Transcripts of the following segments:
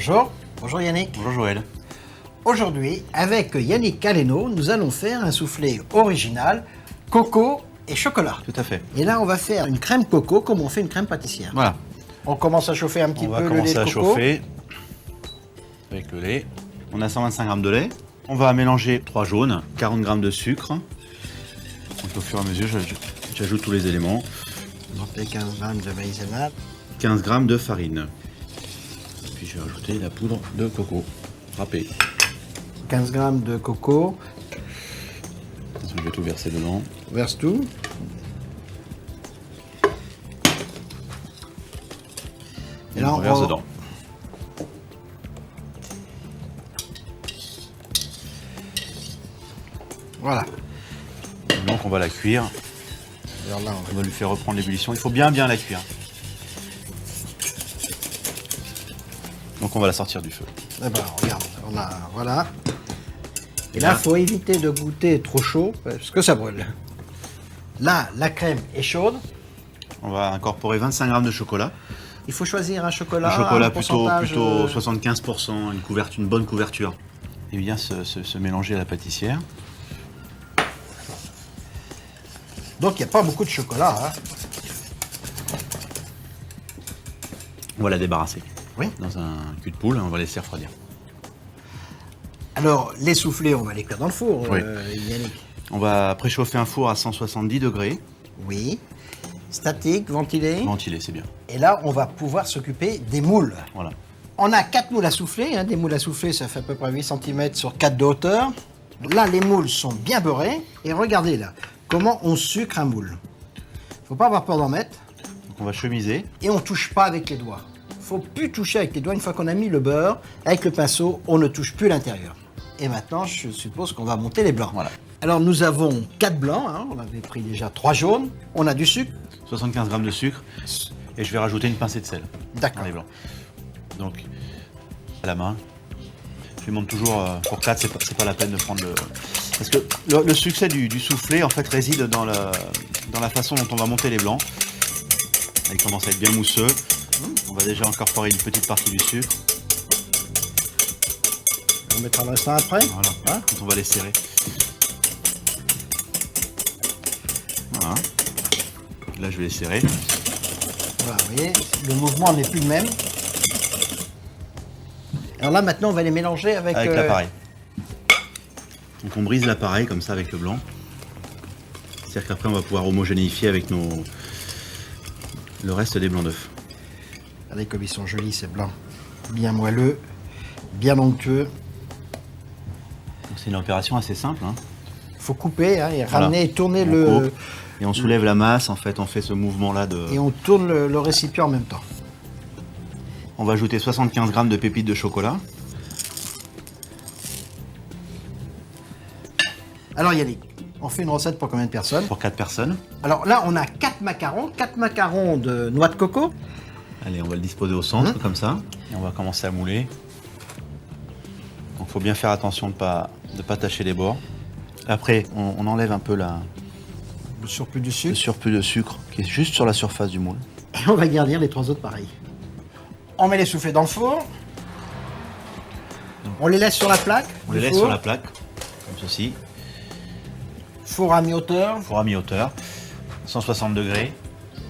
Bonjour. Bonjour Yannick. Bonjour Joël. Aujourd'hui, avec Yannick Caleno, nous allons faire un soufflé original, coco et chocolat. Tout à fait. Et là, on va faire une crème coco comme on fait une crème pâtissière. Voilà. On commence à chauffer un petit On va peu le lait commencer de à coco. chauffer avec le lait. On a 125 g de lait. On va mélanger 3 jaunes, 40 g de sucre. Donc, au fur et à mesure, j'ajoute tous les éléments. On fait 15 g de maïzena. 15 g de farine. Puis je vais rajouter la poudre de coco râpée. 15 g de coco. Je vais tout verser dedans. On verse tout. Et là, on verse dedans. Voilà. Donc on va la cuire. Alors là, On va lui faire reprendre l'ébullition. Il faut bien la cuire. Donc on va la sortir du feu. Eh ben, regarde, on a, voilà. Et là, il faut éviter de goûter trop chaud parce que ça brûle. Là, la crème est chaude. On va incorporer 25 g de chocolat. Il faut choisir un chocolat. Un chocolat un plutôt pourcentage, 75%, une bonne couverture. Et bien se mélanger à la pâtissière. Donc, il n'y a pas beaucoup de chocolat. Hein. On va la débarrasser. Oui. Dans un cul de poule, on va laisser refroidir. Alors, les soufflés, on va les cuire dans le four, Oui. Yannick. On va préchauffer un four à 170 degrés. Oui. Statique, ventilé. Ventilé, c'est bien. Et là, on va pouvoir s'occuper des moules. Voilà. On a 4 moules à souffler. Hein. Des moules à souffler, ça fait à peu près 8 cm sur 4 de hauteur. Là, les moules sont bien beurrés. Et regardez là, comment on sucre un moule. Faut pas avoir peur d'en mettre. Donc on va chemiser. Et on touche pas avec les doigts. Faut plus toucher avec les doigts. Une fois qu'on a mis le beurre, avec le pinceau, on ne touche plus l'intérieur. Et maintenant, je suppose qu'on va monter les blancs. Voilà. Alors, nous avons 4 blancs. Hein. On avait pris déjà 3 jaunes. On a du sucre. 75 g de sucre. Et je vais rajouter une pincée de sel. D'accord. Dans les blancs. Donc, à la main. Je monte toujours pour 4, c'est pas la peine de prendre le... Parce que le succès du soufflé, en fait, réside dans la façon dont on va monter les blancs. Ils commencent à être bien mousseux. On va déjà incorporer une petite partie du sucre. On mettra le restant après. Voilà. Hein. Quand on va les serrer. Voilà. Là, je vais les serrer. Voilà, vous voyez, le mouvement n'est plus le même. Alors là, maintenant, on va les mélanger avec... Avec l'appareil. Donc on brise l'appareil comme ça avec le blanc. C'est-à-dire qu'après, on va pouvoir homogénéifier avec le reste des blancs d'œufs. Regardez comme ils sont jolis, ces blancs. Bien moelleux, bien onctueux. Donc c'est une opération assez simple. Hein. Il faut couper hein, et Voilà. ramener et tourner On le... coupe et on soulève la masse. En fait, on fait ce mouvement-là de... Et on tourne le récipient en même temps. On va ajouter 75 g de pépites de chocolat. Alors Yannick, on fait une recette pour combien de personnes? Pour 4 personnes. Alors là, on a 4 macarons de noix de coco. Allez, on va le disposer au centre, comme ça. Et on va commencer à mouler. Donc il faut bien faire attention de ne pas tacher les bords. Après, on enlève un peu Le surplus du le sucre. surplus de sucre qui est juste sur la surface du moule. Et on va garnir les 3 autres pareils. On met les soufflés dans le four. On les laisse sur la plaque. On du les laisse four. sur la plaque, comme ceci. Four à mi-hauteur. Four à mi-hauteur, 160 degrés,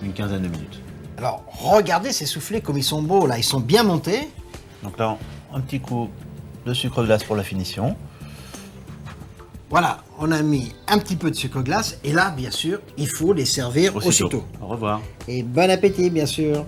une quinzaine de minutes. Alors, regardez ces soufflés comme ils sont beaux là. Ils sont bien montés. Donc là, un petit coup de sucre glace pour la finition. Voilà, on a mis un petit peu de sucre glace. Et là, bien sûr, il faut les servir aussitôt. Au revoir. Et bon appétit, bien sûr.